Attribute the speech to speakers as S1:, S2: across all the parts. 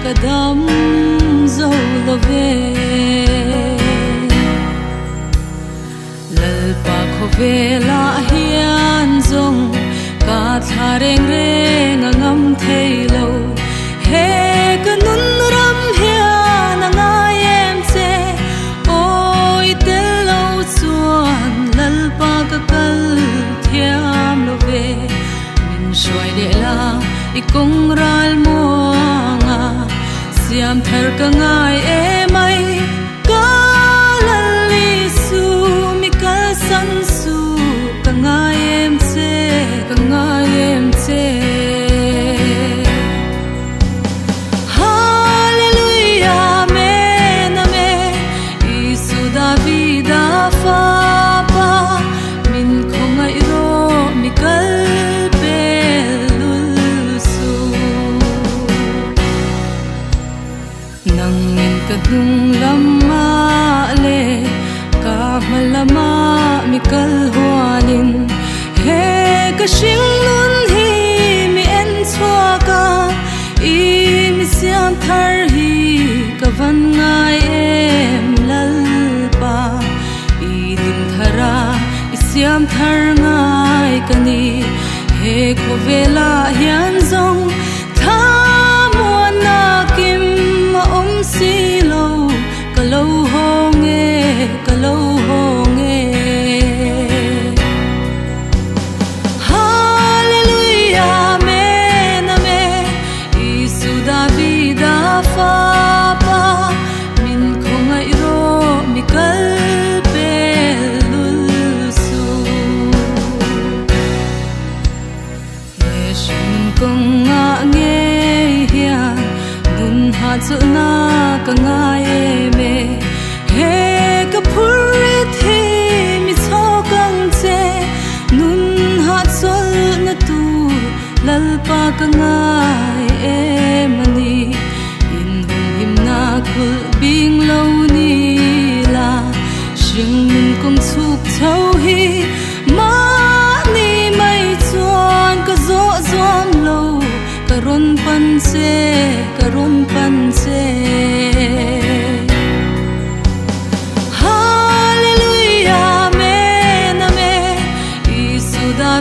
S1: kadam zo love lalpa khovela hian zong ka thareng reng angam theilo he kanun ram hian angai em che oi telo chuan lalpa ka kal thiam love min shoi de la ikong ral muanga siam thar ka ngai e mai ka lali su mi ka san su ka ngai em che hallelujah amen amen isu da vida fa pa min khongai ro mi kal kadung lama le ka malama mikal hualin he ka shinglun hi mi en chwa ka I mi siam thar hi ka van ngai em lalpa I din thara I siam thar ngai kani he ko vela hian zong tha mo na kim ma si kalau honge hallelujah amen amen isu da vida fa pa min khongai ro mi kal pelul su yeshun kong nga nge hian nun ha chu na ka ngai me he ka phurit he mi chokang che nun ha chol na tu lalpa ka ngai e mani in hum him na khul bing lo ni la shing mun kum chuk chau hi ma ni mai chuan ka zo zom lo ka ron pan che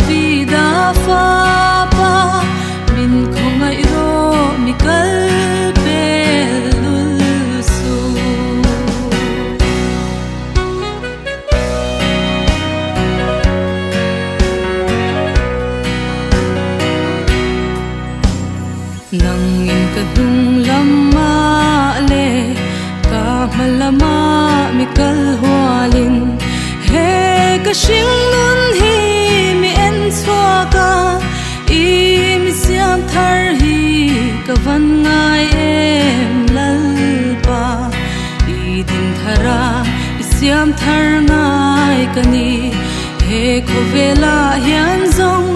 S1: vida fa pa min khongai ro mi kal pelul su nang in kadung lama le ka malama mi kal hualin he ka shinglun hi I mi siam thar hi ka van ngai em lalpa I din thara I siam thar ngai kani he ko vela hian zong